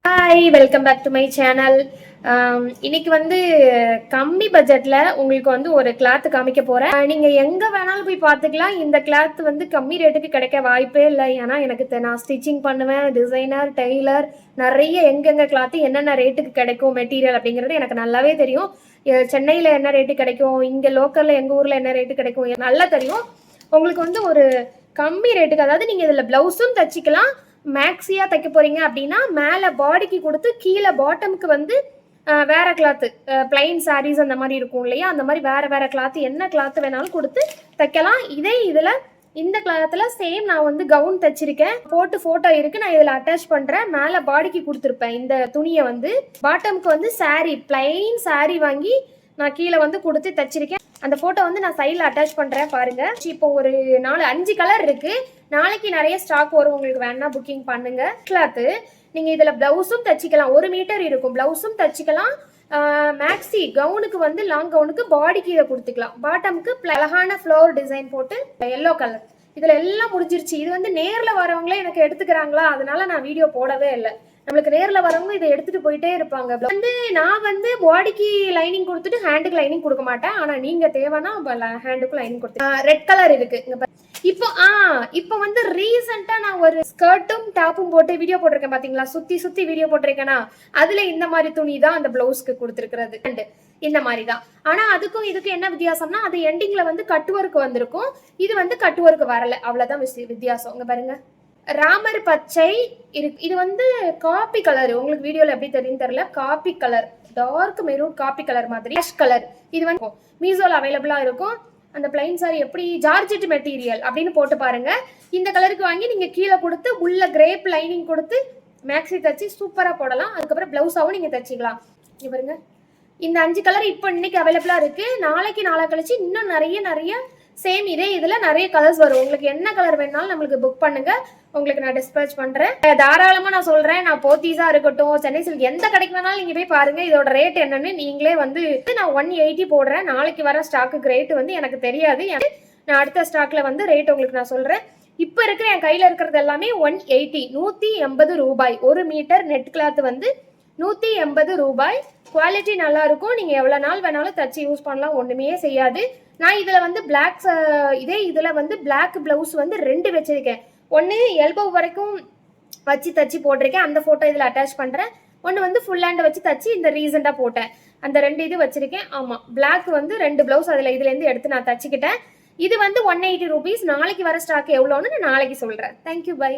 Hi, welcome back to my channel. இன்னைக்கு வந்து கம்மி பட்ஜெட்ல உங்களுக்கு வந்து ஒரு கிளாத் காமிக்க போறேன். நீங்க எங்க வேணாலும் போய் பார்த்துக்கலாம். இந்த கிளாத் வந்து கம்மி ரேட்டுக்கு கிடைக்க வாய்ப்பே இல்லை. ஏன்னா எனக்கு நான் ஸ்டிச்சிங் பண்ணுவேன், டிசைனர், டெய்லர், நிறைய எங்கெங்க கிளாத் என்னென்ன ரேட்டுக்கு கிடைக்கும் மெட்டீரியல் அப்படிங்கிறது எனக்கு நல்லாவே தெரியும். சென்னையில் என்ன ரேட்டு கிடைக்கும், இங்கே லோக்கலில் எங்கள் ஊரில் என்ன ரேட்டு கிடைக்கும் நல்லா தெரியும். உங்களுக்கு வந்து ஒரு கம்மி ரேட்டுக்கு, அதாவது நீங்கள் இதில் ப்ளவுஸும் தச்சுக்கலாம். மேக்ஸியா தைக்க போறீங்க அப்படின்னா மேலே பாடிக்கு கொடுத்து கீழே பாட்டமுக்கு வந்து வேற கிளாத்து, பிளைன் சாரீஸ் அந்த மாதிரி இருக்கும் இல்லையா, அந்த மாதிரி வேற வேற கிளாத்து என்ன கிளாத்து வேணாலும் கொடுத்து தைக்கலாம். இதே இதில் இந்த கிளாத்தில் சேம் நான் வந்து கவுன் தைச்சிருக்கேன், போட்டு ஃபோட்டோ இருக்கு, நான் இதில் அட்டாச் பண்ணுறேன். மேலே பாடிக்கு கொடுத்துருப்பேன் இந்த துணியை வந்து. பாட்டமுக்கு வந்து சாரீ, பிளைன் சாரீ வாங்கி நான் கீழே வந்து கொடுத்து தைச்சிருக்கேன். அந்த ஃபோட்டோ வந்து நான் சைடில் அட்டாச் பண்ணுறேன் பாருங்க. இப்போ ஒரு 4-5 கலர் இருக்கு. நாளைக்கு நிறைய ஸ்டாக் வரும், உங்களுக்கு வேணா புக்கிங் பண்ணுங்க. கிளாத்து நீங்கள் இதில் ப்ளவுஸும் தச்சிக்கலாம், 1 மீட்டர் இருக்கும், ப்ளவுஸும் தச்சிக்கலாம். மேக்ஸி கவுனுக்கு வந்து லாங் கவுனுக்கு பாடிக்கு இதை கொடுத்துக்கலாம். பாட்டமுக்கு அழகான ஃப்ளவர் டிசைன் போட்டு எல்லோ கலர். இதில் எல்லாம் முடிஞ்சிருச்சு. இது வந்து நேரில் வரவங்களே எனக்கு எடுத்துக்கிறாங்களா, அதனால நான் வீடியோ போடவே இல்லை. நம்மளுக்கு நேரில் வரவங்க இதை எடுத்துட்டு போயிட்டே இருப்பாங்க. வந்து நான் வந்து பாடிக்கு லைனிங் கொடுத்துட்டு ஹேண்டுக்கு லைனிங் கொடுக்க மாட்டேன். ஆனால் நீங்கள் தேவைன்னா ஹேண்டுக்கு லைனிங் கொடுத்து ரெட் கலர் இருக்கு. இப்போ வந்து ரீசெண்டா நான் ஒரு ஸ்கர்ட்டும் டாப்பும் போட்டு வீடியோ போட்டிருக்கேன் பாத்தீங்களா, சுத்தி வீடியோ போட்டிருக்கேனா, அதுல இந்த மாதிரி துணி தான் அந்த பிளவுஸ்க்கு கொடுத்துருக்கிறது, இந்த மாதிரி தான். ஆனா அதுக்கும் இதுக்கும் என்ன வித்தியாசம்னா, அது எண்டிங்ல வந்து கட் ஒர்க் வந்திருக்கும், இது வந்து கட் ஒர்க் வரல, அவ்வளவுதான் வித்தியாசம். இங்க பாருங்க, ராமர் பச்சை இருக்கு. இது வந்து காப்பி கலர், உங்களுக்கு வீடியோல எப்படி தெரியும் தெரியல, coffee colour, dark maroon coffee colour மாதிரி கலர். இது வந்து மீஷோல அவைலபிளா இருக்கும். அந்த பிளைன் சாரி எப்படி ஜார்ஜெட் மெட்டீரியல் அப்படின்னு போட்டு பாருங்க. இந்த கலருக்கு வாங்கி நீங்க கீழே கொடுத்து உள்ள கிரேப் லைனிங் கொடுத்து மேக்ஸி தச்சு சூப்பரா போடலாம். அதுக்கப்புறம் பிளவுஸாவும் நீங்க தச்சுக்கலாம். இங்க பாருங்க, இந்த 5 கலர் இப்போ இன்னைக்கு அவைலபிளா இருக்கு. நாளைக்கு நாளை கழிச்சு இன்னும் நிறைய சேம் இதே இதுல நிறைய கலர்ஸ் வரும். உங்களுக்கு என்ன கலர் வேணாலும் நம்மளுக்கு புக் பண்ணுங்க, உங்களுக்கு நான் டிஸ்பேச் பண்றேன். தாராளமா நான் சொல்றேன், நான் போத்தீஸா இருக்கட்டும், சென்னை சில்க், எந்த கடைக்கு வேணாலும் நீங்க போய் பாருங்க. இதோட ரேட் என்னன்னு நீங்களே வந்து நான் 180 போடுறேன். நாளைக்கு வர ஸ்டாக்கு ரேட் வந்து எனக்கு தெரியாது, நான் அடுத்த ஸ்டாக்ல வந்து ரேட் உங்களுக்கு நான் சொல்றேன். இப்போ இருக்கிற என் கையில இருக்கிறது எல்லாமே 180, 180 ரூபாய். 1 மீட்டர் நெட் கிளாத் வந்து 180 ரூபாய். குவாலிட்டி நல்லா இருக்கும். நீங்க எவ்வளவு நாள் வேணாலும் தச்சு யூஸ் பண்ணலாம், ஒண்ணுமே செய்யாது. நான் இதுல வந்து பிளாக், இதே இதுல வந்து பிளாக் பிளவுஸ் வந்து 2 வச்சிருக்கேன். ஒன்று எல்போ வரைக்கும் வச்சு தச்சு போட்டிருக்கேன், அந்த ஃபோட்டோ இதில் அட்டாச் பண்ணுறேன். ஒன்று வந்து ஃபுல் ஹேண்ட் வச்சு தச்சு இந்த ரீசெண்டாக போட்டேன், அந்த 2 இது வச்சிருக்கேன். ஆமாம், பிளாக் வந்து 2 ப்ளவுஸ் அதில் இதுலேருந்து எடுத்து நான் தச்சுக்கிட்டேன். இது வந்து 180 ரூபீஸ். நாளைக்கு வர ஸ்டாக் எவ்வளோன்னு நான் நாளைக்கு சொல்கிறேன். Thank you, by.